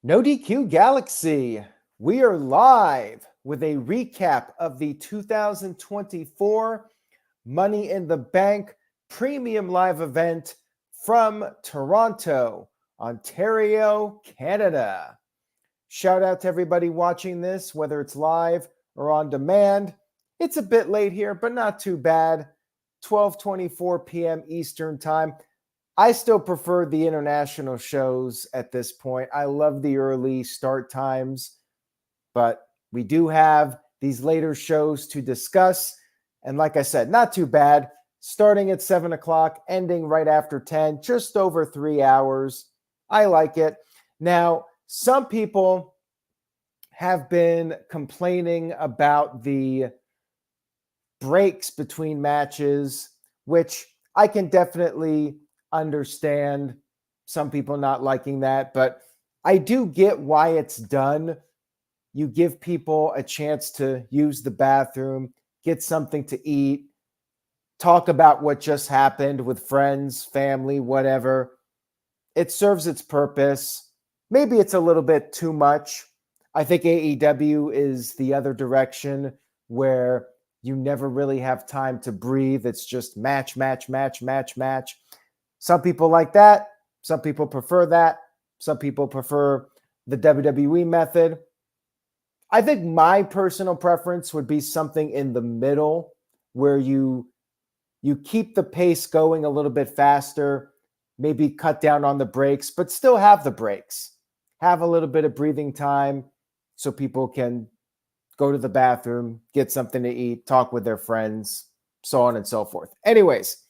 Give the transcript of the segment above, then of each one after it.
No DQ Galaxy, we are live with a recap of the 2024 Money in the Bank Premium Live event from Toronto, Ontario, Canada. Shout out to everybody watching this, whether it's live or on demand. It's a bit late here, but not too bad. 12:24 p.m. Eastern Time. I still prefer the international shows at this point. I love the early start times, but we do have these later shows to discuss. And like I said, not too bad. Starting at 7 o'clock, ending right after 10, just over 3 hours. I like it. Now, some people have been complaining about the breaks between matches, which I can definitely understand some people not liking that, but I do get why it's done. You give people a chance to use the bathroom, get something to eat, talk about what just happened with friends, family, whatever. It serves its purpose. Maybe it's a little bit too much. I think AEW is the other direction where you never really have time to breathe. It's just match, match, match, match, match. Some people like that. Some people prefer that. Some people prefer the WWE method. I think my personal preference would be something in the middle where you keep the pace going a little bit faster, maybe cut down on the breaks, but still have the breaks. Have a little bit of breathing time so people can go to the bathroom, get something to eat, talk with their friends, so on and so forth. Anyways,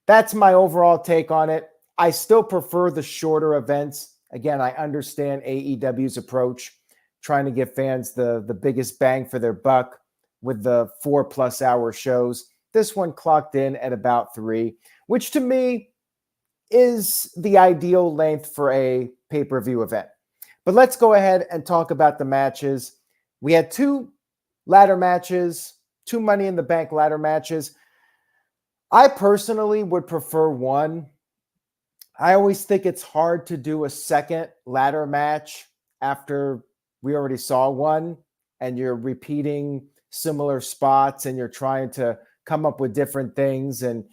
that's my overall take on it. I still prefer the shorter events. Again, I understand AEW's approach, trying to give fans the biggest bang for their buck with the 4+ hour shows. This one clocked in at about 3, which to me is the ideal length for a pay-per-view event. But let's go ahead and talk about the matches. We had 2 ladder matches, 2 Money in the Bank ladder matches. I personally would prefer one. I always think it's hard to do a second ladder match after we already saw one and you're repeating similar spots and you're trying to come up with different things and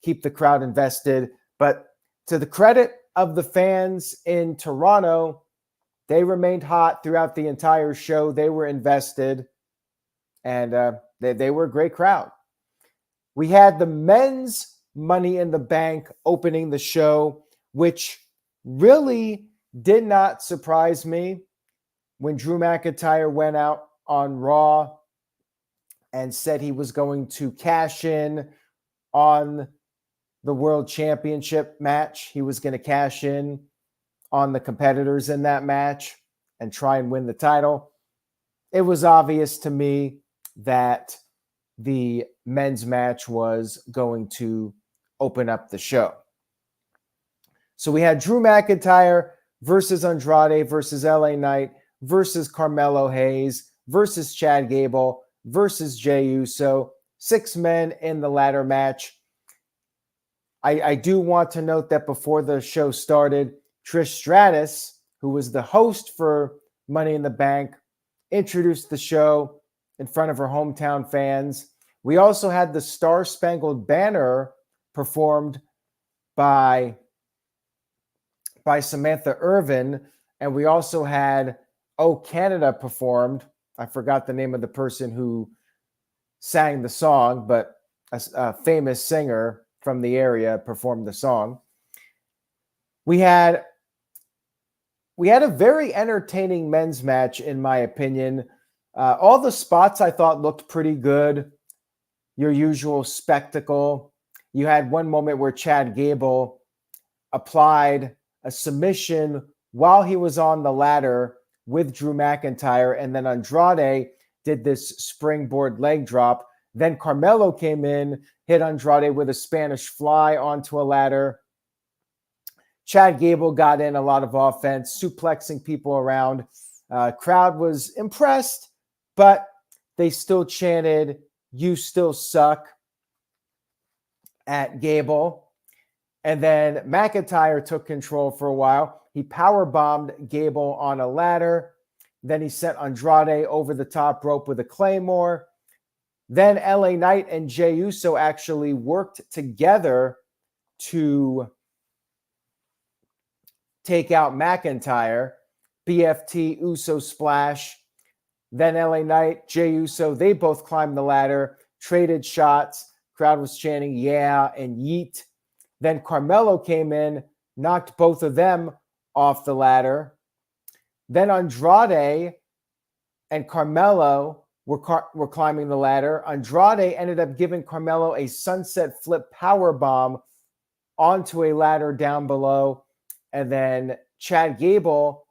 keep the crowd invested. But to the credit of the fans in Toronto, they remained hot throughout the entire show. They were invested, and they were a great crowd. We had the men's Money in the Bank opening the show, which really did not surprise me when Drew McIntyre went out on Raw and said he was going to cash in on the World Championship match. He was going to cash in on the competitors in that match and try and win the title. It was obvious to me that the men's match was going to open up the show. So we had Drew McIntyre versus Andrade versus LA Knight versus Carmelo Hayes versus Chad Gable versus Jey Uso. 6 men in the ladder match. I do want to note that before the show started, Trish Stratus, who was the host for Money in the Bank, introduced the show in front of her hometown fans. We also had the Star Spangled Banner performed by Samantha Irvin, and we also had Oh Canada performed. I forgot the name of the person who sang the song, but a famous singer from the area performed the song. We had a very entertaining men's match, in my opinion. All the spots I thought looked pretty good. Your usual spectacle. You had one moment where Chad Gable applied a submission while he was on the ladder with Drew McIntyre, and then Andrade did this springboard leg drop. Then Carmelo came in, hit Andrade with a Spanish fly onto a ladder. Chad Gable got in a lot of offense, suplexing people around. Crowd was impressed, but they still chanted, "You still suck," at Gable. And then McIntyre took control for a while. he powerbombed Gable on a ladder. Then he sent Andrade over the top rope with a Claymore. Then LA Knight and Jey Uso actually worked together to take out McIntyre. BFT, Uso splash. Then LA Knight, Jey Uso, they both climbed the ladder, traded shots. Crowd was chanting, yeah, and yeet. Then Carmelo came in, knocked both of them off the ladder. Then Andrade and Carmelo were climbing the ladder. Andrade ended up giving Carmelo a sunset flip power bomb onto a ladder down below. And then Chad Gable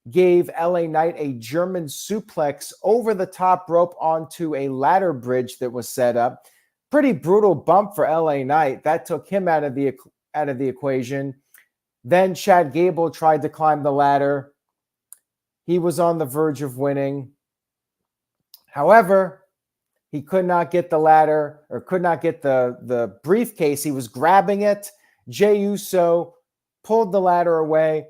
gave LA Knight a German suplex over the top rope onto a ladder bridge that was set up. Pretty brutal bump for LA Knight. That took him out of the equation. Then Chad Gable tried to climb the ladder. He was on the verge of winning. However, he could not get the ladder or could not get the briefcase. He was grabbing it. Jey Uso pulled the ladder away.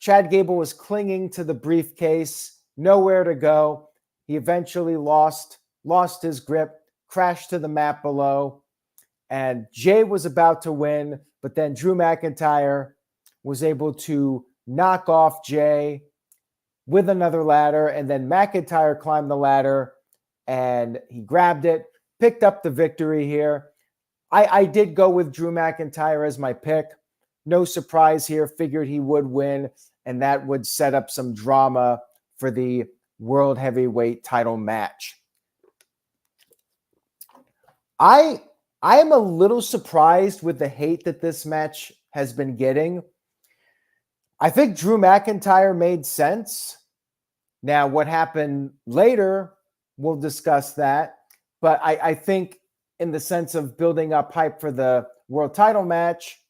Chad Gable was clinging to the briefcase, nowhere to go. He eventually lost his grip, crashed to the mat below, and Jey was about to win, but then Drew McIntyre was able to knock off Jey with another ladder, and then McIntyre climbed the ladder, and he grabbed it, picked up the victory here. I did go with Drew McIntyre as my pick. No surprise here. Figured he would win, and that would set up some drama for the World Heavyweight title match. I am a little surprised with the hate that this match has been getting. I think Drew McIntyre made sense. Now, what happened later, we'll discuss that. But I think in the sense of building up hype for the world title match,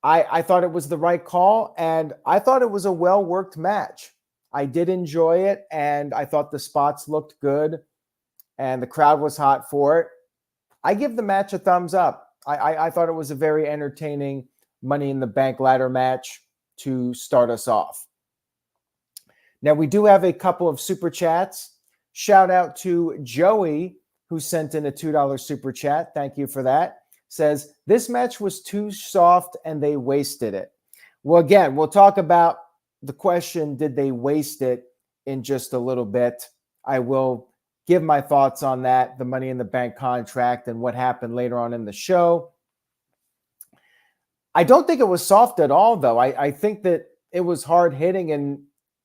I thought it was the right call, and I thought it was a well-worked match. I did enjoy it, and I thought the spots looked good, and the crowd was hot for it. I give the match a thumbs up. I thought it was a very entertaining Money in the Bank ladder match to start us off. Now, we do have a couple of super chats. Shout out to Joey, who sent in a $2 super chat. Thank you for that. Says, this match was too soft and they wasted it. Well, again, we'll talk about the question, did they waste it, in just a little bit. I will give my thoughts on that, the Money in the Bank contract and what happened later on in the show. I don't think it was soft at all, though. I think that it was hard hitting, and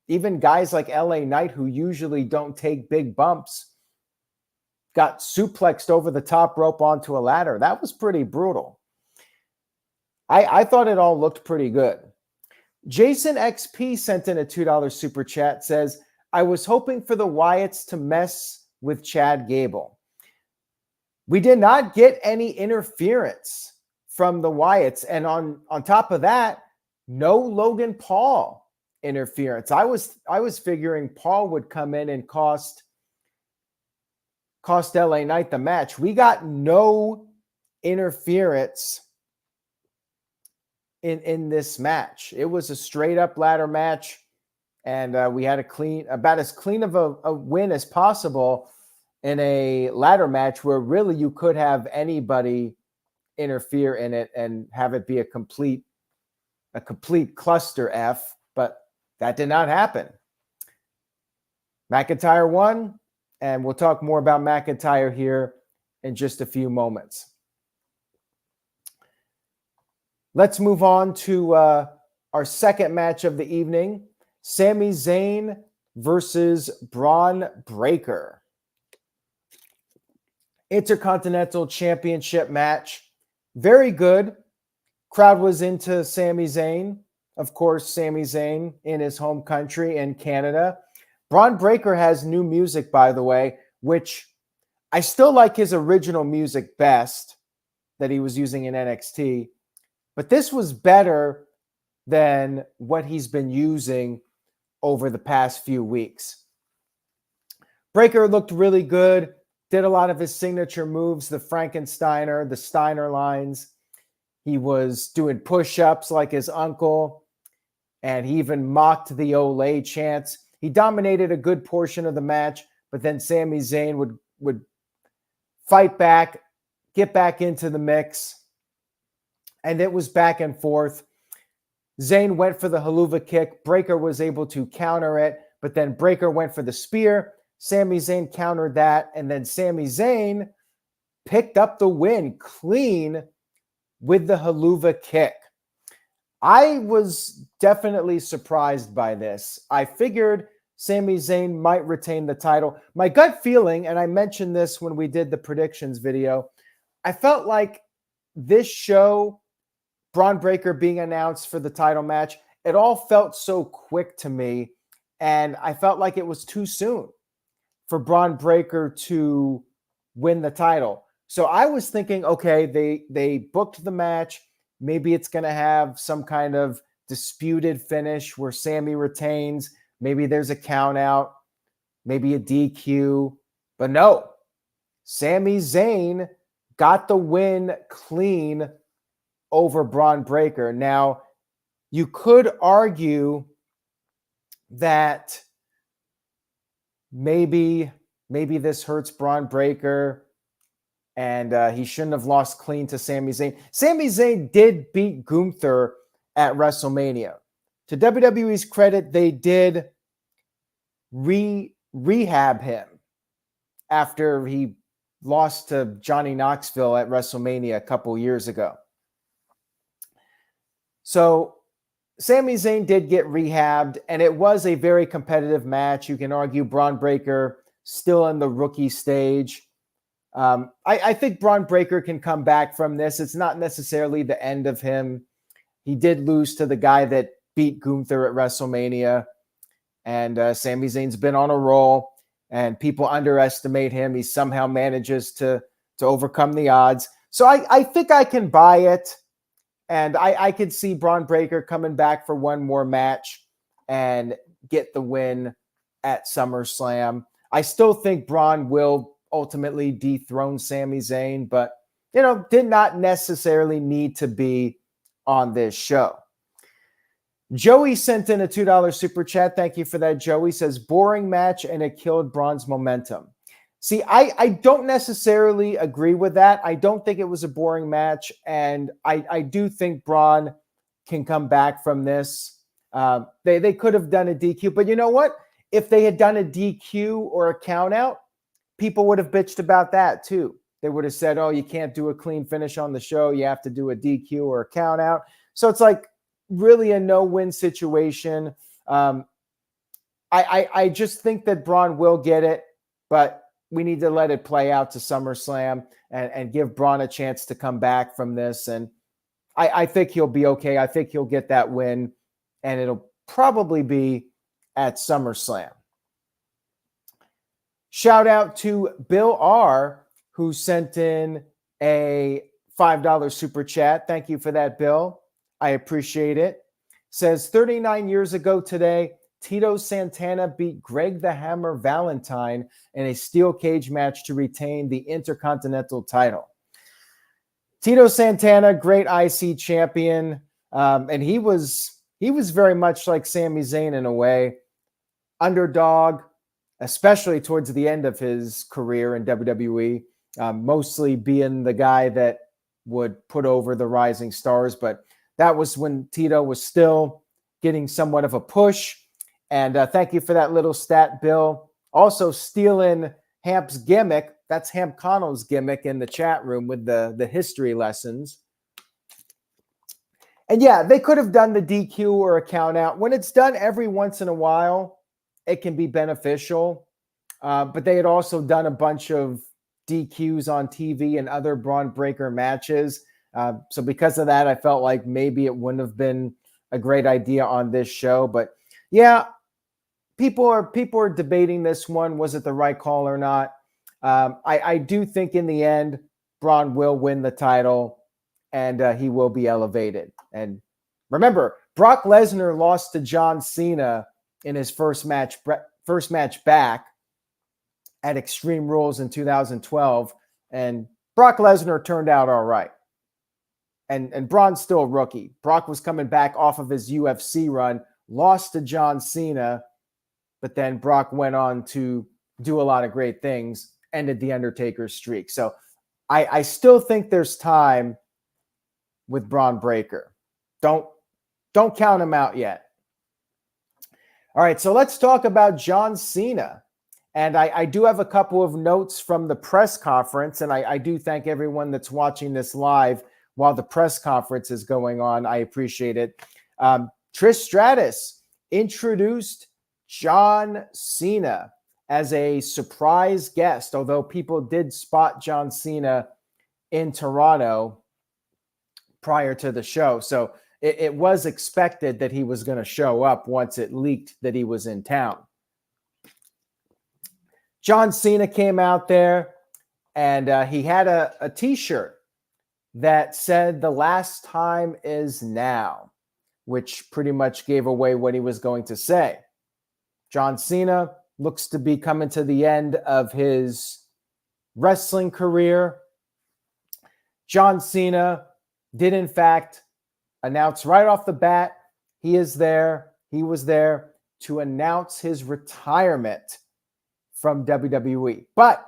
even guys like LA Knight, who usually don't take big bumps, got suplexed over the top rope onto a ladder. That was pretty brutal. I thought it all looked pretty good. Jason XP sent in a $2 super chat, says, I was hoping for the Wyatts to mess with Chad Gable. We did not get any interference from the Wyatts. And on top of that, no Logan Paul interference. I was figuring Paul would come in and cost LA Knight the match. We got no interference in this match. It was a straight up ladder match, and we had about as clean of a win as possible in a ladder match where really you could have anybody interfere in it and have it be a complete cluster F, but that did not happen. McIntyre won, and we'll talk more about McIntyre here in just a few moments. Let's move on to our second match of the evening, Sami Zayn versus Bron Breakker. Intercontinental Championship match. Very good. Crowd was into Sami Zayn. Of course, Sami Zayn in his home country in Canada. Bron Breakker has new music, by the way, which I still like his original music best that he was using in NXT. But this was better than what he's been using over the past few weeks. Breakker looked really good. Did a lot of his signature moves, the Frankensteiner, the Steiner lines. He was doing push-ups like his uncle. and he even mocked the Olay chants. He dominated a good portion of the match, but then Sami Zayn would fight back, get back into the mix, and it was back and forth. Zayn went for the haluva kick. Breaker was able to counter it, but then Breaker went for the spear. Sami Zayn countered that, and then Sami Zayn picked up the win clean with the haluva kick. I was definitely surprised by this. I figured Sami Zayn might retain the title. My gut feeling, and I mentioned this when we did the predictions video, I felt like this show, Bron Breakker being announced for the title match, it all felt so quick to me, and I felt like it was too soon for Bron Breakker to win the title. So I was thinking, okay, they booked the match. Maybe it's going to have some kind of disputed finish where Sami retains. Maybe there's a count out, maybe a DQ. But no, Sami Zayn got the win clean over Bron Breakker. Now, you could argue that maybe this hurts Bron Breakker and he shouldn't have lost clean to Sami Zayn. Sami Zayn did beat Gunther at WrestleMania. To WWE's credit, they did rehab him after he lost to Johnny Knoxville at WrestleMania a couple years ago. So Sami Zayn did get rehabbed, and it was a very competitive match. You can argue Bron Breakker still in the rookie stage. I think Bron Breakker can come back from this. It's not necessarily the end of him. He did lose to the guy that beat Gunther at WrestleMania, and Sami Zayn's been on a roll, and people underestimate him. He somehow manages to overcome the odds. So I think I can buy it, and I could see Bron Breakker coming back for one more match and get the win at SummerSlam. I still think Bron will ultimately dethrone Sami Zayn, but, did not necessarily need to be on this show. Joey sent in a $2 super chat. Thank you for that, Joey. Says, boring match and it killed Bron's momentum. See, I don't necessarily agree with that. I don't think it was a boring match, and I do think Bron can come back from this. They could have done a DQ, but you know what? If they had done a DQ or a count out, people would have bitched about that too. They would have said, oh, you can't do a clean finish on the show. You have to do a DQ or a count out. So it's like really a no-win situation. I just think that Bron will get it, but we need to let it play out to SummerSlam and give Bron a chance to come back from this. And I think he'll be okay. I think he'll get that win, and it'll probably be at SummerSlam. Shout out to Bill R., who sent in a $5 super chat. Thank you for that, Bill. I appreciate it. Says 39 years ago today, Tito Santana beat Greg the Hammer Valentine in a steel cage match to retain the Intercontinental title. Tito Santana, great IC champion, and he was very much like Sami Zayn in a way, underdog, especially towards the end of his career in WWE, mostly being the guy that would put over the rising stars. But that was when Tito was still getting somewhat of a push. And thank you for that little stat, Bill. Also stealing Hamp's gimmick. That's Hamp Connell's gimmick in the chat room with the history lessons. And yeah, they could have done the DQ or a count out. When it's done every once in a while, it can be beneficial. But they had also done a bunch of DQs on TV and other Bron Breakker matches. So because of that, I felt like maybe it wouldn't have been a great idea on this show. But yeah, people are debating this one. Was it the right call or not? I do think in the end, Bron will win the title and he will be elevated. And remember, Brock Lesnar lost to John Cena in his first match back at Extreme Rules in 2012, and Brock Lesnar turned out all right. and Braun's still a rookie. Brock was coming back off of his UFC run, lost to John Cena, but then Brock went on to do a lot of great things, ended the Undertaker's streak. So I still think there's time with Braun Breaker. Don't count him out yet. All right, so let's talk about John Cena. And I do have a couple of notes from the press conference, and I do thank everyone that's watching this live while the press conference is going on. I appreciate it. Trish Stratus introduced John Cena as a surprise guest, although people did spot John Cena in Toronto prior to the show. So it was expected that he was going to show up once it leaked that he was in town. John Cena came out there and he had a t-shirt that said "The last time is now," which pretty much gave away what he was going to say. John Cena looks to be coming to the end of his wrestling career. John Cena did, in fact, announce right off the bat he was there to announce his retirement from WWE. But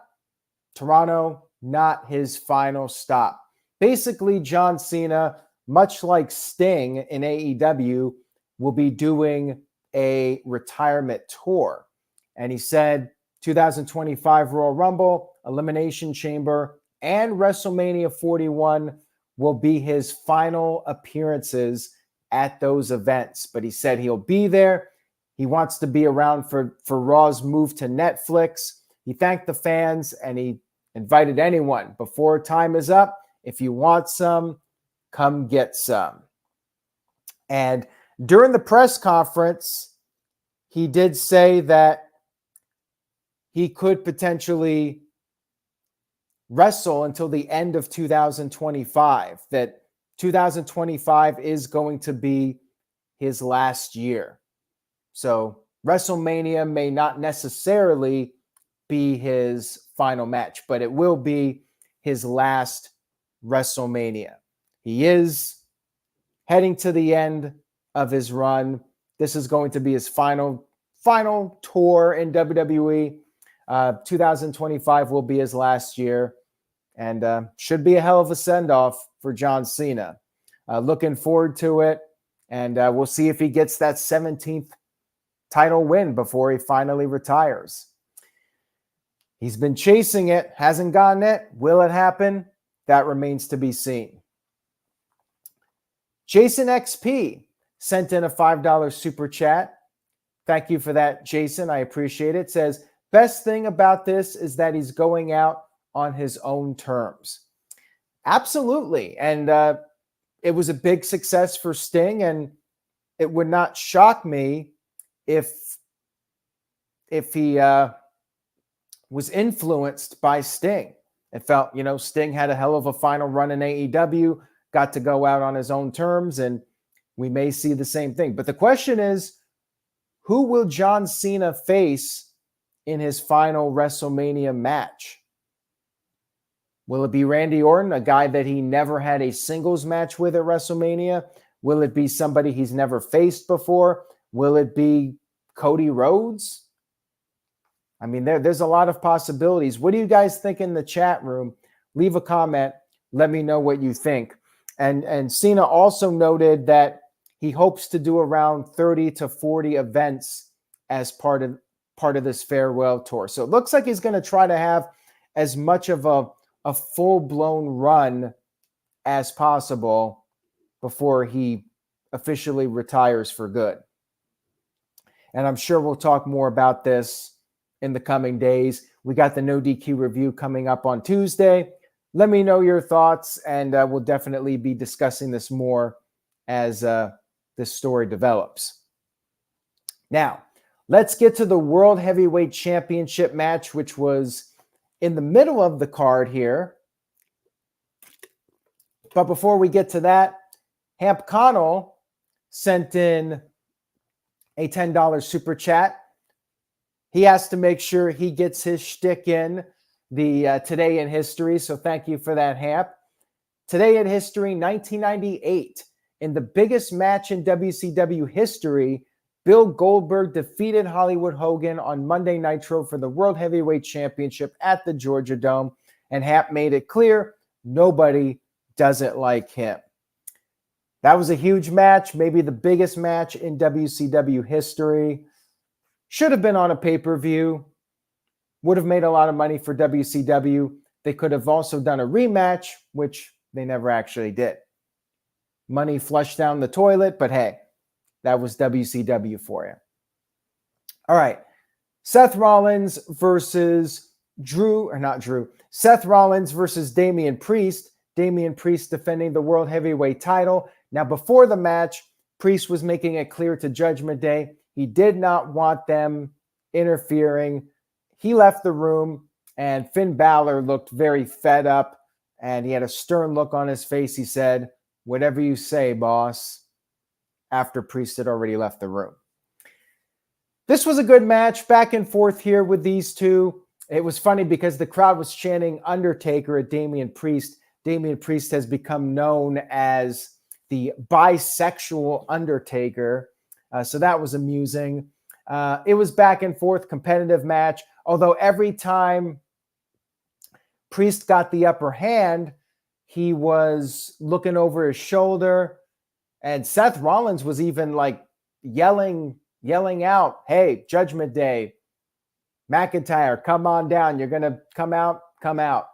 Toronto, not his final stop. Basically, John Cena, much like Sting in AEW, will be doing a retirement tour. And he said 2025 Royal Rumble, Elimination Chamber, and WrestleMania 41 will be his final appearances at those events. But he said he'll be there. He wants to be around for Raw's move to Netflix. He thanked the fans and he invited anyone before time is up. If you want some, come get some. And during the press conference, he did say that he could potentially wrestle until the end of 2025, that 2025 is going to be his last year. So WrestleMania may not necessarily be his final match, but it will be his last WrestleMania. He is heading to the end of his run. This is going to be his final tour in WWE. 2025 will be his last year, and should be a hell of a send-off for John Cena. Looking forward to it, and we'll see if he gets that 17th title win before he finally retires. He's been chasing it, hasn't gotten it. Will it happen? That remains to be seen. Jason XP sent in a $5 super chat. Thank you for that, Jason. I appreciate it. Says, best thing about this is that he's going out on his own terms. Absolutely. And it was a big success for Sting, and it would not shock me if he was influenced by Sting. It felt, Sting had a hell of a final run in AEW, got to go out on his own terms, and we may see the same thing. But the question is, who will John Cena face in his final WrestleMania match? Will it be Randy Orton, a guy that he never had a singles match with at WrestleMania? Will it be somebody he's never faced before? Will it be Cody Rhodes? I mean, there's a lot of possibilities. What do you guys think in the chat room? Leave a comment. Let me know what you think. And Cena also noted that he hopes to do around 30 to 40 events as part of this farewell tour. So it looks like he's going to try to have as much of a full-blown run as possible before he officially retires for good. And I'm sure we'll talk more about this in the coming days. We got the No DQ review coming up on Tuesday. Let me know your thoughts, and we'll definitely be discussing this more as this story develops. Now, let's get to the World Heavyweight Championship match, which was in the middle of the card here. But before we get to that, Hamp Connell sent in a $10 super chat. He has to make sure he gets his shtick in the Today in History. So thank you for that, Hamp. Today in history, 1998, in the biggest match in WCW history, Bill Goldberg defeated Hollywood Hogan on Monday Nitro for the World Heavyweight Championship at the Georgia Dome, and Hap made it clear nobody doesn't like him. That was a huge match, maybe the biggest match in WCW history. Should have been on a pay-per-view. Would have made a lot of money for WCW. They could have also done a rematch, which they never actually did. Money flushed down the toilet, but hey, that was WCW for you. All right. Seth Rollins versus Seth Rollins versus Damian Priest. Damian Priest defending the World Heavyweight title. Now, before the match, Priest was making it clear to Judgment Day he did not want them interfering. He left the room, and Finn Balor looked very fed up, and he had a stern look on his face. He said, "Whatever you say, boss," after Priest had already left the room. This was a good match, back and forth here with these two. It was funny because the crowd was chanting Undertaker at Damian Priest. Damian Priest has become known as the bisexual Undertaker. So that was amusing. It was back and forth, competitive match. Although every time Priest got the upper hand, he was looking over his shoulder. And Seth Rollins was even like yelling out, "Hey, Judgment Day, McIntyre, come on down. You're going to come out, come out."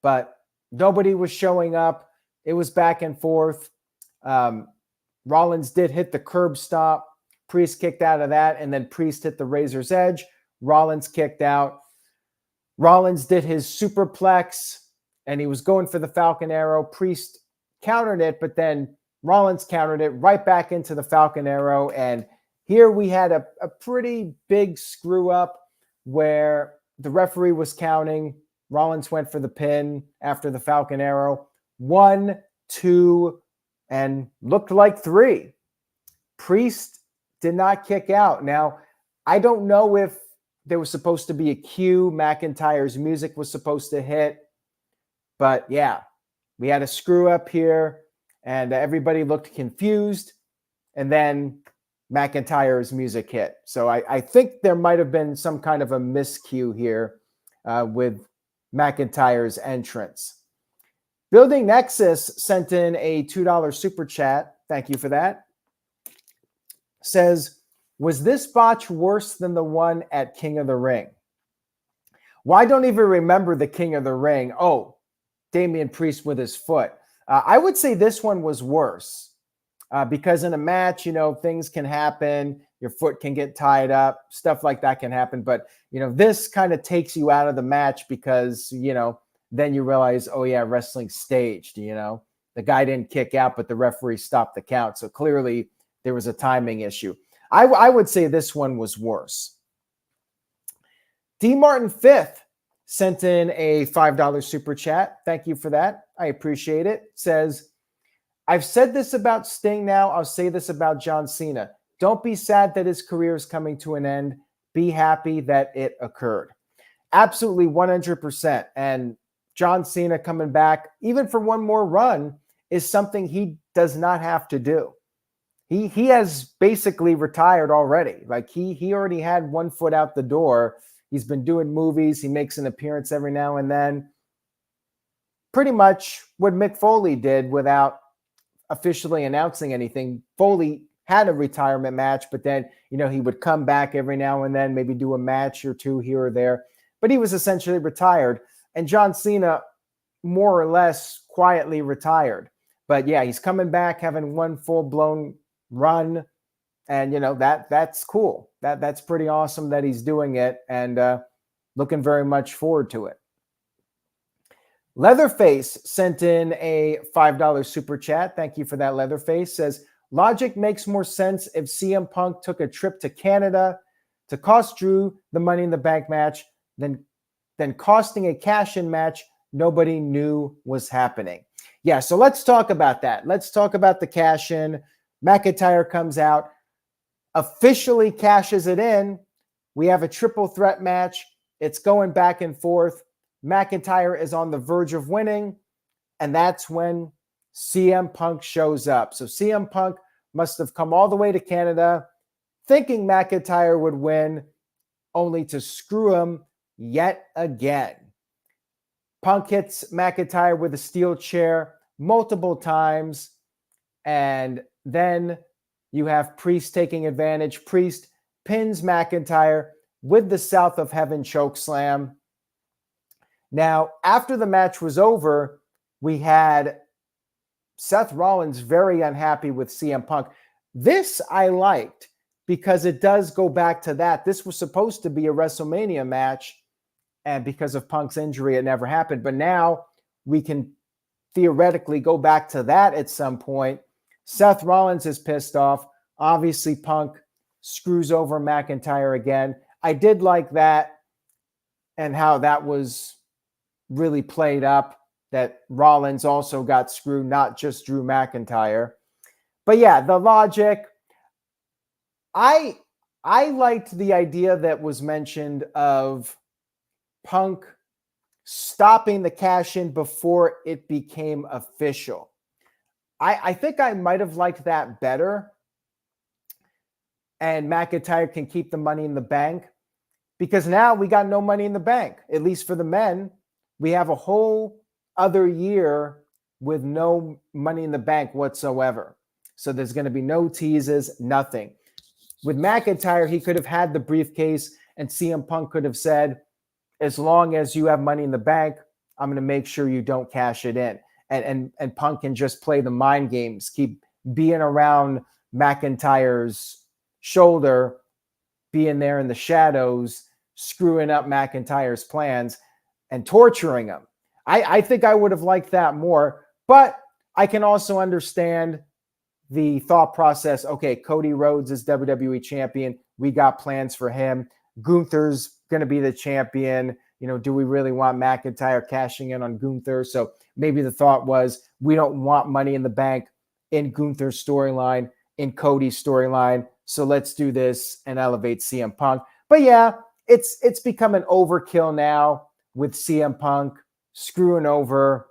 But nobody was showing up. It was back and forth. Rollins did hit the curb stop. Priest kicked out of that, and then Priest hit the Razor's Edge. Rollins kicked out. Rollins did his superplex, and he was going for the Falcon Arrow. Priest countered it, but then Rollins countered it right back into the Falcon Arrow, and here we had a pretty big screw-up where the referee was counting. Rollins went for the pin after the Falcon Arrow. 1, 2, and looked like 3. Priest did not kick out. Now, I don't know if there was supposed to be a cue. McIntyre's music was supposed to hit. But yeah, we had a screw-up here, and everybody looked confused. And then McIntyre's music hit. So I think there might have been some kind of a miscue here with McIntyre's entrance. Building Nexus sent in a $2 super chat. Thank you for that. Says, was this botch worse than the one at King of the Ring? Well, I don't even remember the King of the Ring. Oh, Damian Priest with his foot. I would say this one was worse because in a match, things can happen. Your foot can get tied up. Stuff like that can happen. But, this kind of takes you out of the match because, then you realize, oh, yeah, wrestling's staged. The guy didn't kick out, but the referee stopped the count. So clearly there was a timing issue. I would say this one was worse. D. Martin 5th sent in a $5 super chat. Thank you for that. I appreciate it. Says, I've said this about Sting now. I'll say this about John Cena. Don't be sad that his career is coming to an end. Be happy that it occurred. Absolutely 100%. And John Cena coming back, even for one more run, is something he does not have to do. He has basically retired already. Like he already had one foot out the door. He's been doing movies. He makes an appearance every now and then. Pretty much what Mick Foley did without officially announcing anything. Foley had a retirement match, but then, he would come back every now and then, maybe do a match or two here or there. But he was essentially retired. And John Cena more or less quietly retired. But yeah, he's coming back, having one full-blown run, and that's cool. That's pretty awesome that he's doing it, and looking very much forward to it. Leatherface sent in a $5 super chat. Thank you for that, Leatherface. Says, logic makes more sense if CM Punk took a trip to Canada to cost Drew the Money in the Bank match than costing a cash-in match nobody knew was happening. Yeah, so let's talk about that. Let's talk about the cash-in. McIntyre comes out, officially cashes it in. We have a triple threat match. It's going back and forth. McIntyre is on the verge of winning, and that's when CM Punk shows up. So CM Punk must have come all the way to Canada thinking McIntyre would win, only to screw him yet again. Punk hits McIntyre with a steel chair multiple times, and then you have Priest taking advantage. Priest pins McIntyre with the South of Heaven chokeslam. Now, after the match was over, we had Seth Rollins very unhappy with CM Punk. This I liked because it does go back to that. This was supposed to be a WrestleMania match, and because of Punk's injury, it never happened. But now we can theoretically go back to that at some point. Seth Rollins is pissed off. Obviously, Punk screws over McIntyre again. I did like that and how that was really played up, that Rollins also got screwed, not just Drew McIntyre. But yeah, the logic, I liked the idea that was mentioned of Punk stopping the cash-in before it became official. I think I might have liked that better. And McIntyre can keep the money in the bank, because now we got no money in the bank, at least for the men. We have a whole other year with no money in the bank whatsoever. So there's going to be no teases, nothing. With McIntyre, he could have had the briefcase, and CM Punk could have said, as long as you have money in the bank, I'm going to make sure you don't cash it in. And Punk can just play the mind games, keep being around McIntyre's shoulder, being there in the shadows, screwing up McIntyre's plans and torturing him. I think I would have liked that more, but I can also understand the thought process. Okay, Cody Rhodes is WWE champion. We got plans for him. Gunther's going to be the champion. You know, do we really want McIntyre cashing in on Gunther? So maybe the thought was, we don't want money in the bank in Gunther's storyline, in Cody's storyline. So let's do this and elevate CM Punk. But yeah, it's become an overkill now with CM Punk screwing over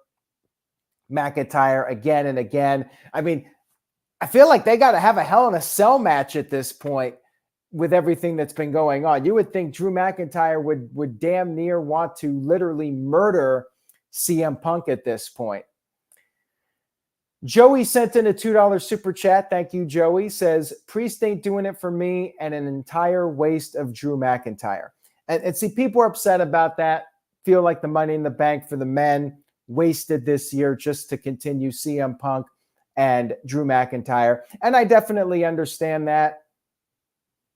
McIntyre again and again. I mean, I feel like they got to have a Hell in a Cell match at this point with everything that's been going on. You would think Drew McIntyre would damn near want to literally murder CM Punk at this point. Joey sent in a $2 super chat. Thank you, Joey. Says, Priest ain't doing it for me, and an entire waste of Drew McIntyre. And see, people are upset about that. Feel like the money in the bank for the men wasted this year just to continue CM Punk and Drew McIntyre. And I definitely understand that.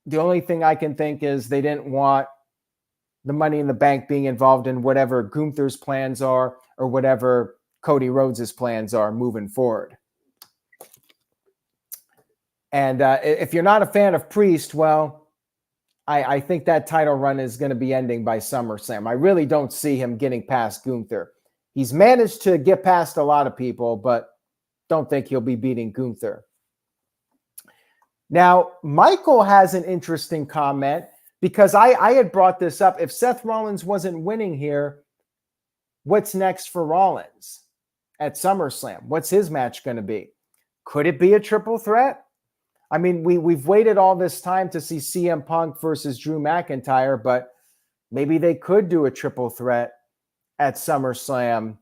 The only thing I can think is they didn't want the money in the bank being involved in whatever Gunther's plans are or whatever Cody Rhodes' plans are moving forward. And if you're not a fan of Priest, well, I think that title run is going to be ending by SummerSlam. I really don't see him getting past Gunther. He's managed to get past a lot of people, but don't think he'll be beating Gunther. Now, Michael has an interesting comment, because I had brought this up. If Seth Rollins wasn't winning here, what's next for Rollins at SummerSlam? What's his match going to be? Could it be a triple threat? I mean, we've waited all this time to see CM Punk versus Drew McIntyre, but maybe they could do a triple threat at SummerSlam.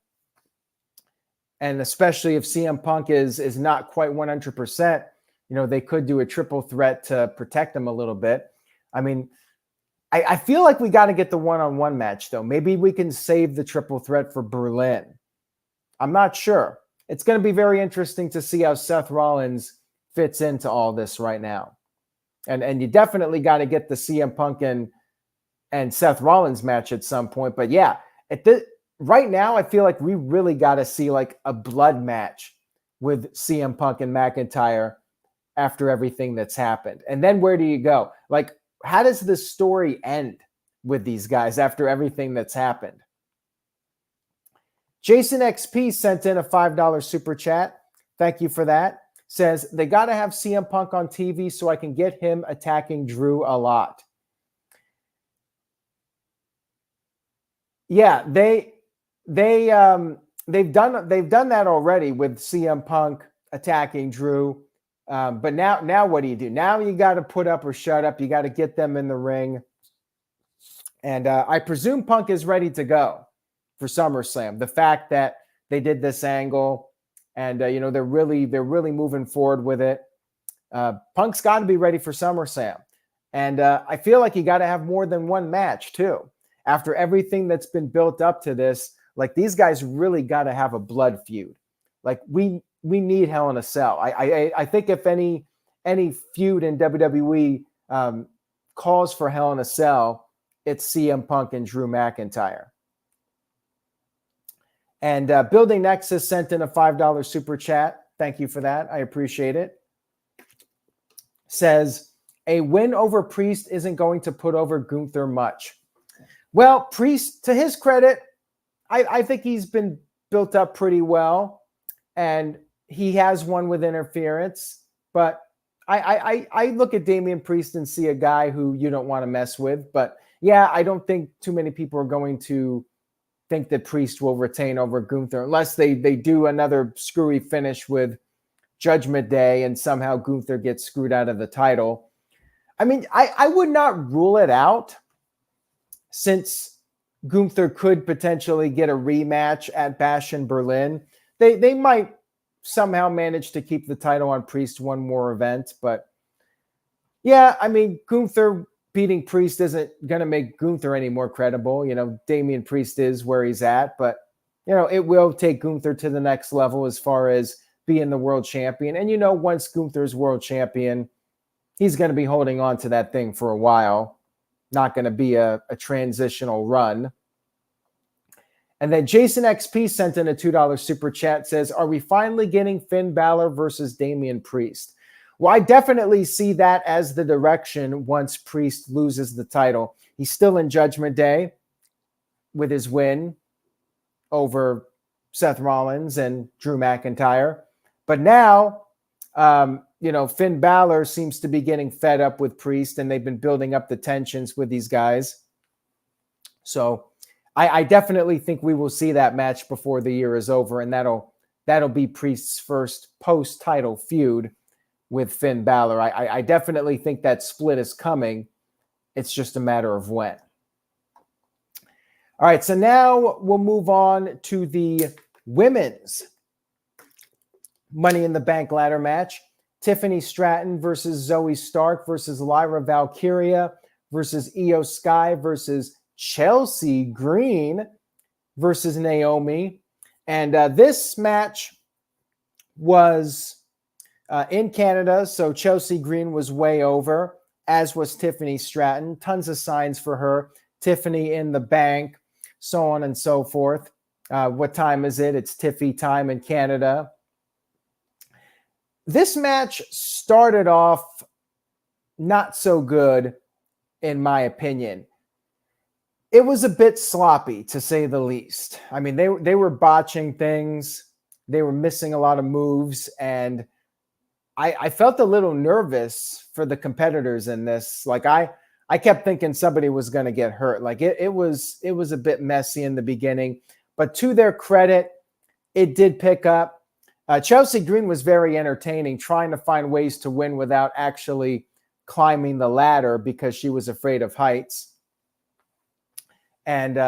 And especially if CM Punk is not quite 100%, you know, they could do a triple threat to protect him a little bit. I mean, I feel like we got to get the one-on-one match, though. Maybe we can save the triple threat for Berlin. I'm not sure. It's going to be very interesting to see how Seth Rollins fits into all this right now. And you definitely got to get the CM Punk and Seth Rollins match at some point. But yeah, right now, I feel like we really got to see like a blood match with CM Punk and McIntyre after everything that's happened. And then where do you go? Like, how does this story end with these guys after everything that's happened? Jason XP sent in a $5 super chat. Thank you for that. Says, they got to have CM Punk on TV so I can get him attacking Drew a lot. Yeah, they they've done that already with CM Punk attacking Drew. But now what do? Now you got to put up or shut up. You got to get them in the ring. And I presume Punk is ready to go for SummerSlam. The fact that they did this angle and they're really moving forward with it. Punk's got to be ready for SummerSlam. And I feel like you got to have more than one match too. After everything that's been built up to this, like these guys really got to have a blood feud. Like we need Hell in a Cell. I think if any feud in WWE calls for Hell in a Cell, it's CM Punk and Drew McIntyre. And Building Nexus sent in a $5 super chat. Thank you for that. I appreciate it. Says, a win over Priest isn't going to put over Gunther much. Well, Priest, to his credit, I think he's been built up pretty well. And he has won with interference. But I look at Damian Priest and see a guy who you don't want to mess with. But yeah, I don't think too many people are going to think that Priest will retain over Gunther unless they do another screwy finish with Judgment Day and somehow Gunther gets screwed out of the title. I mean, I would not rule it out since Gunther could potentially get a rematch at Bash in Berlin. They might somehow manage to keep the title on Priest one more event. But yeah, I mean, Gunther beating Priest isn't going to make Gunther any more credible. Damian Priest is where he's at, but it will take Gunther to the next level as far as being the world champion. And once Gunther's world champion, he's going to be holding on to that thing for a while. Not going to be a transitional run. And then Jason XP sent in a $2 super chat, says, are we finally getting Finn Balor versus Damian Priest? Well, I definitely see that as the direction once Priest loses the title. He's still in Judgment Day with his win over Seth Rollins and Drew McIntyre. But now, Finn Balor seems to be getting fed up with Priest, and they've been building up the tensions with these guys. So I definitely think we will see that match before the year is over, and that'll be Priest's first post-title feud with Finn Balor. I definitely think that split is coming. It's just a matter of when. All right, so now we'll move on to the women's Money in the Bank ladder match. Tiffany Stratton versus Zoey Stark versus Lyra Valkyria versus Io Sky versus Chelsea Green versus Naomi. And this match was in Canada, so Chelsea Green was way over, as was Tiffany Stratton. Tons of signs for her. Tiffany in the bank, so on and so forth. What time is it? It's Tiffy time in Canada. This match started off not so good, in my opinion. It was a bit sloppy, to say the least. I mean, they were botching things. They were missing a lot of moves, and I felt a little nervous for the competitors in this. Like I kept thinking somebody was going to get hurt. Like it was a bit messy in the beginning, but to their credit, it did pick up. Chelsea Green was very entertaining, trying to find ways to win without actually climbing the ladder because she was afraid of heights. And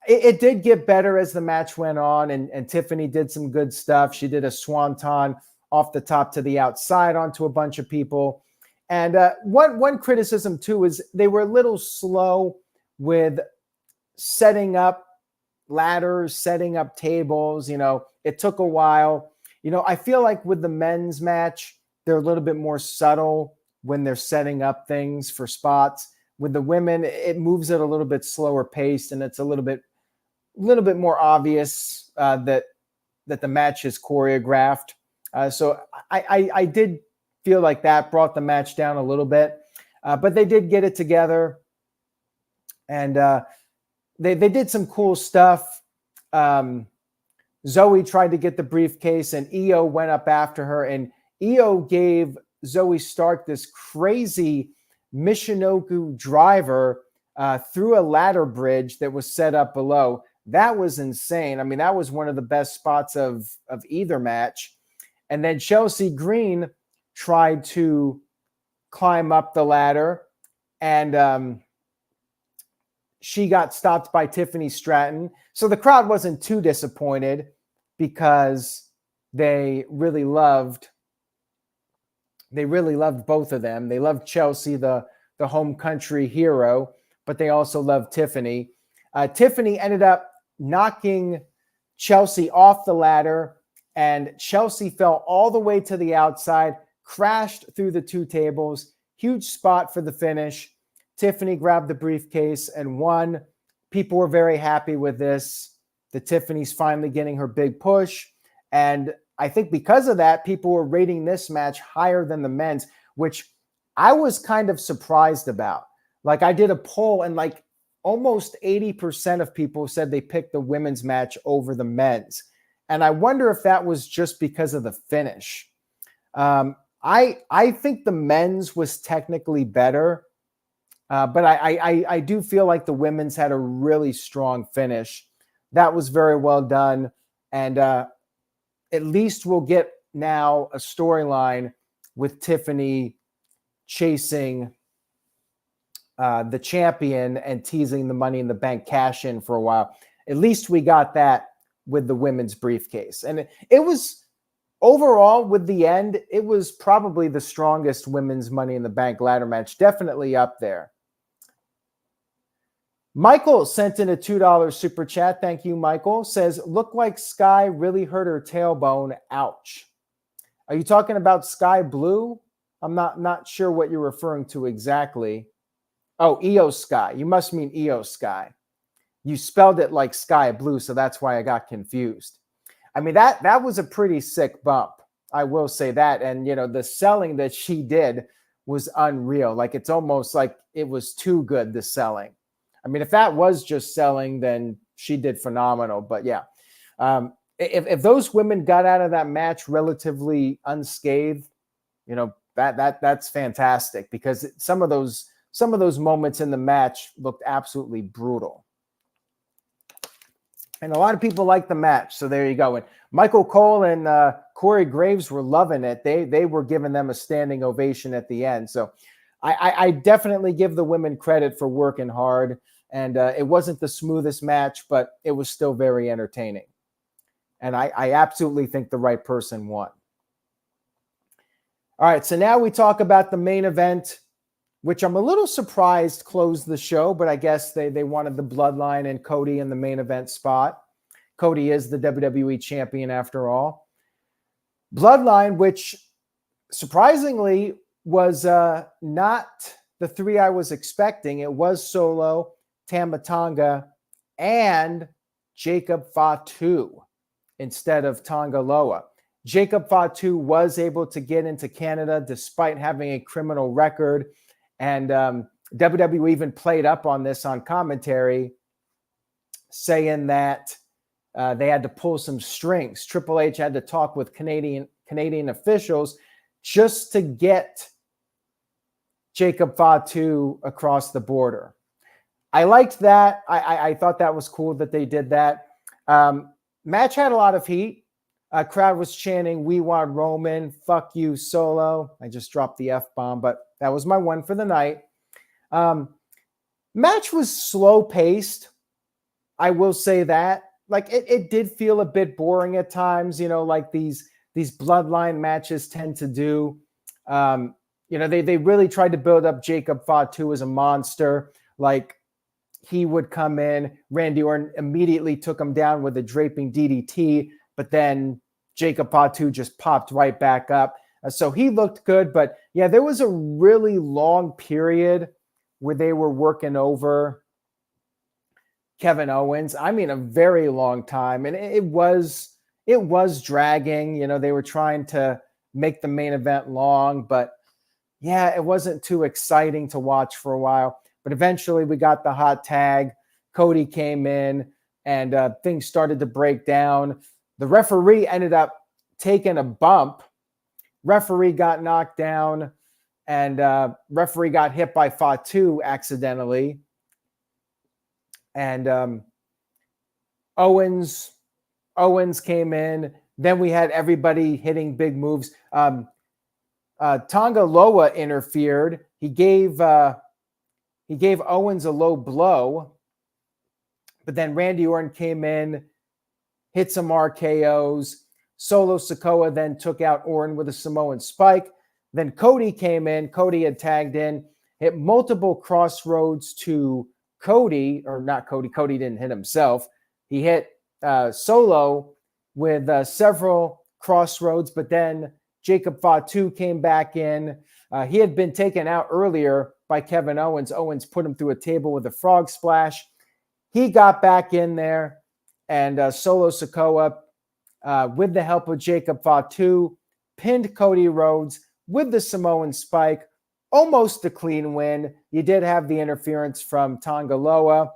it did get better as the match went on, and Tiffany did some good stuff. She did a swanton off the top to the outside onto a bunch of people. And one criticism, too, is they were a little slow with setting up ladders, setting up tables. It took a while. I feel like with the men's match, they're a little bit more subtle when they're setting up things for spots. With the women, it moves at a little bit slower pace, and it's a little bit more obvious that the match is choreographed. So I did feel like that brought the match down a little bit, but they did get it together, and they did some cool stuff. Zoey tried to get the briefcase, and Io went up after her, and Io gave Zoey Stark this crazy Michinoku driver through a ladder bridge that was set up below. That was insane. I mean, that was one of the best spots of either match. And then Chelsea Green tried to climb up the ladder, and she got stopped by Tiffany Stratton. So the crowd wasn't too disappointed because they really loved both of them. They loved Chelsea, the home country hero, but they also loved Tiffany. Tiffany ended up knocking Chelsea off the ladder, and Chelsea fell all the way to the outside, crashed through the two tables. Huge spot for the finish. Tiffany grabbed the briefcase and won. People were very happy with this. The Tiffany's finally getting her big push. And I think because of that, people were rating this match higher than the men's, which I was kind of surprised about. Like, I did a poll, and like almost 80% of people said they picked the women's match over the men's. And I wonder if that was just because of the finish. I think the men's was technically better, but I do feel like the women's had a really strong finish. That was very well done. And at least we'll get now a storyline with Tiffany chasing the champion and teasing the Money in the Bank cash in for a while. At least we got that with the women's briefcase. And it was overall, with the end, it was probably the strongest women's Money in the Bank ladder match, definitely up there. Michael sent in a $2 super chat. Thank you, Michael. Says, look like Sky really hurt her tailbone. Ouch. Are you talking about Sky Blue? I'm not sure what you're referring to exactly. Oh, EO Sky. You must mean EO Sky. You spelled it like Sky Blue, so that's why I got confused. I mean, that was a pretty sick bump. I will say that. And, the selling that she did was unreal. Like, it's almost like it was too good, the selling. I mean, if that was just selling, then she did phenomenal. But yeah, if those women got out of that match relatively unscathed, that's fantastic, because some of those moments in the match looked absolutely brutal. And a lot of people like the match. So there you go. And Michael Cole and Corey Graves were loving it. They were giving them a standing ovation at the end. So I definitely give the women credit for working hard. And it wasn't the smoothest match, but it was still very entertaining. And I absolutely think the right person won. All right, so now we talk about the main event, which I'm a little surprised closed the show, but I guess they wanted the Bloodline and Cody in the main event spot. Cody is the WWE champion after all. Bloodline, which surprisingly was not the three I was expecting. It was Solo, Tama Tonga, and Jacob Fatu instead of Tonga Loa. Jacob Fatu was able to get into Canada despite having a criminal record. And WWE even played up on this on commentary, saying that they had to pull some strings. Triple H had to talk with Canadian officials just to get Jacob Fatu across the border. I liked that. I thought that was cool that they did that. Match had a lot of heat. Crowd was chanting, "We want Roman, fuck you, Solo." I just dropped the F-bomb, but that was my one for the night. Match was slow-paced. I will say that. Like, it did feel a bit boring at times, like these Bloodline matches tend to do. They really tried to build up Jacob Fatu as a monster. Like, he would come in, Randy Orton immediately took him down with a draping DDT, but then Jacob Fatu just popped right back up. So he looked good, but yeah, there was a really long period where they were working over Kevin Owens. I mean, a very long time. And it was dragging. They were trying to make the main event long, but yeah, it wasn't too exciting to watch for a while. But eventually we got the hot tag. Cody came in and things started to break down. The referee ended up taking a bump. Referee got knocked down, and referee got hit by Fatu accidentally. And Owens came in. Then we had everybody hitting big moves. Tonga Loa interfered. He gave Owens a low blow, but then Randy Orton came in, hit some RKOs. Solo Sikoa then took out Orton with a Samoan spike. Then Cody came in. Cody had tagged in, hit multiple crossroads to Cody, or not Cody. Cody didn't hit himself. He hit Solo with several crossroads, but then Jacob Fatu came back in. He had been taken out earlier by Kevin Owens. Owens put him through a table with a frog splash. He got back in there, and Solo Sikoa, with the help of Jacob Fatu, pinned Cody Rhodes with the Samoan spike. Almost a clean win. You did have the interference from Tonga Loa.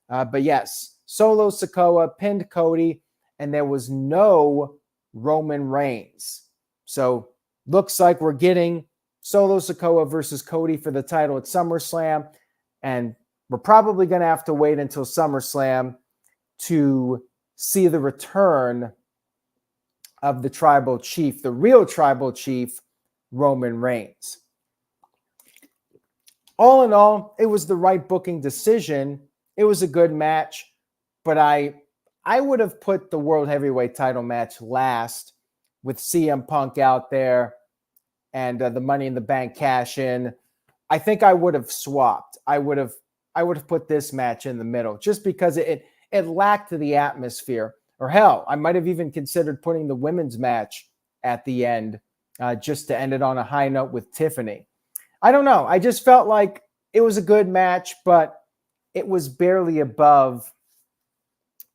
But yes, Solo Sikoa pinned Cody, and there was no Roman Reigns. So looks like we're getting Solo Sikoa versus Cody for the title at SummerSlam. And we're probably going to have to wait until SummerSlam to see the return of the tribal chief, the real tribal chief, Roman Reigns. All in all, it was the right booking decision. It was a good match, but I would have put the World Heavyweight title match last with CM Punk out there and the Money in the Bank cash in. I think I would have swapped. I would have put this match in the middle just because it lacked the atmosphere. Or hell, I might have even considered putting the women's match at the end just to end it on a high note with Tiffany. I don't know. I just felt like it was a good match, but it was barely above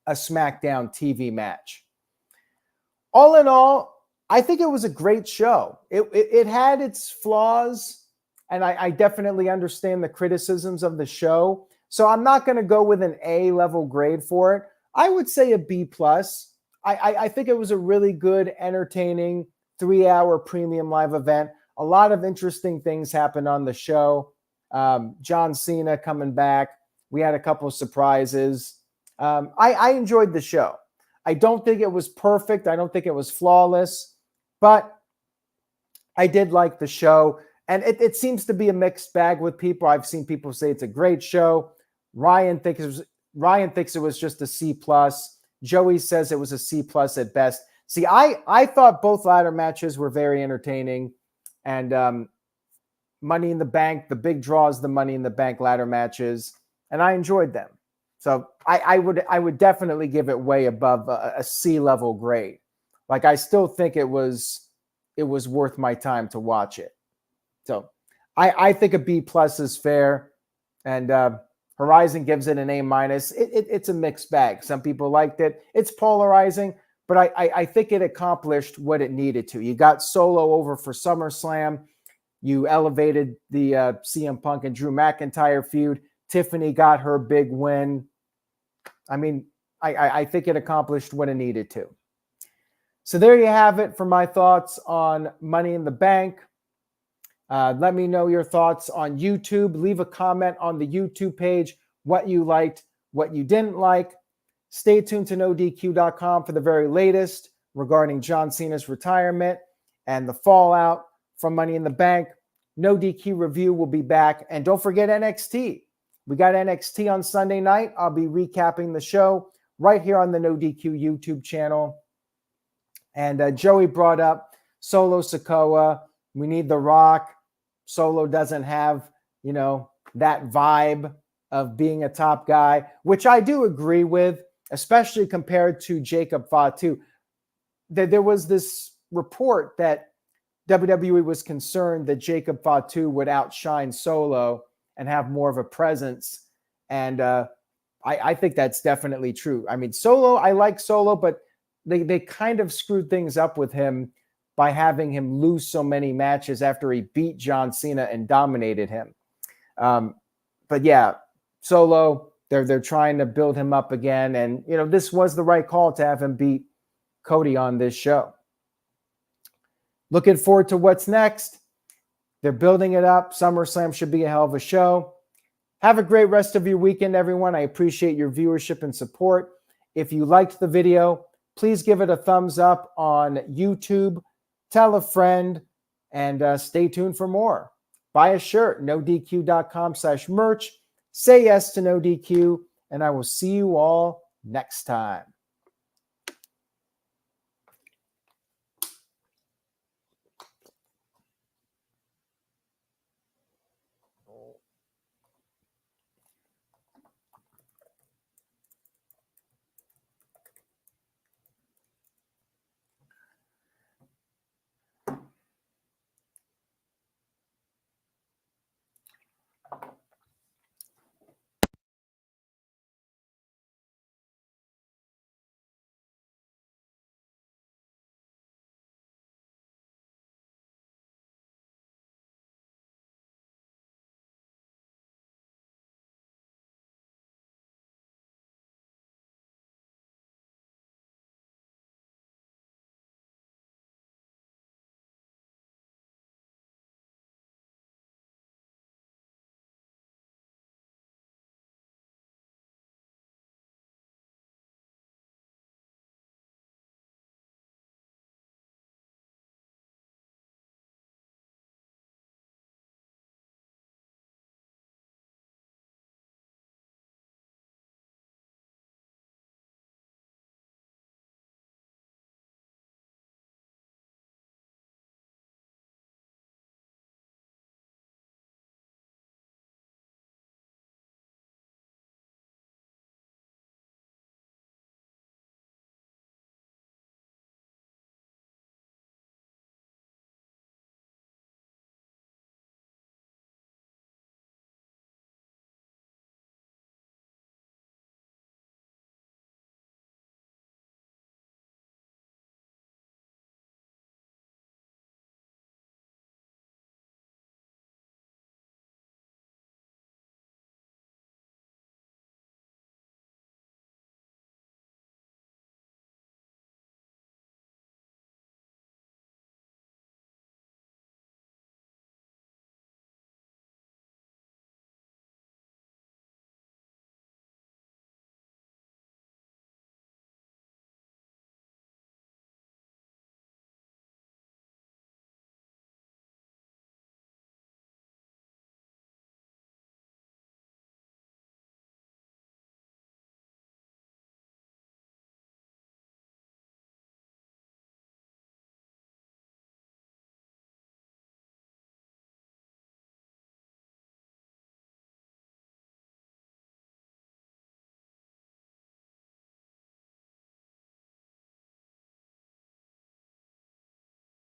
a SmackDown TV match. All in all, I think it was a great show. It had its flaws, and I definitely understand the criticisms of the show. So I'm not going to go with an A-level grade for it. I would say a B+. I think it was a really good, entertaining 3-hour premium live event. A lot of interesting things happened on the show. John Cena coming back. We had a couple of surprises. I enjoyed the show. I don't think it was perfect. I don't think it was flawless, but I did like the show. And it seems to be a mixed bag with people. I've seen people say it's a great show. Ryan thinks it was just a C+. Joey says it was a C+ at best. See, I thought both ladder matches were very entertaining. And Money in the Bank, the big draws, the Money in the Bank ladder matches, and I enjoyed them. So I would definitely give it way above a C-level grade. Like, I still think it was worth my time to watch it. So I think a B+ is fair, and Horizon gives it an A-. It's a mixed bag. Some people liked it. It's polarizing, but I think it accomplished what it needed to. You got Solo over for SummerSlam. You elevated the CM Punk and Drew McIntyre feud. Tiffany got her big win. I mean, I think it accomplished what it needed to. So there you have it for my thoughts on Money in the Bank. Let me know your thoughts on YouTube. Leave a comment on the YouTube page, what you liked, what you didn't like. Stay tuned to NoDQ.com for the very latest regarding John Cena's retirement and the fallout from Money in the Bank. No DQ review will be back. And don't forget NXT. We got NXT on Sunday night. I'll be recapping the show right here on the No DQ YouTube channel. And Joey brought up Solo Sikoa. We need The Rock. Solo doesn't have, that vibe of being a top guy, which I do agree with, especially compared to Jacob Fatu. There was this report that WWE was concerned that Jacob Fatu would outshine Solo and have more of a presence. And I think that's definitely true. I mean, Solo, I like Solo, but they kind of screwed things up with him by having him lose so many matches after he beat John Cena and dominated him. But yeah, Solo, they're trying to build him up again. And, this was the right call to have him beat Cody on this show. Looking forward to what's next. They're building it up. SummerSlam should be a hell of a show. Have a great rest of your weekend, everyone. I appreciate your viewership and support. If you liked the video, please give it a thumbs up on YouTube, tell a friend, and stay tuned for more. Buy a shirt, nodq.com/merch. Say yes to No DQ, and I will see you all next time.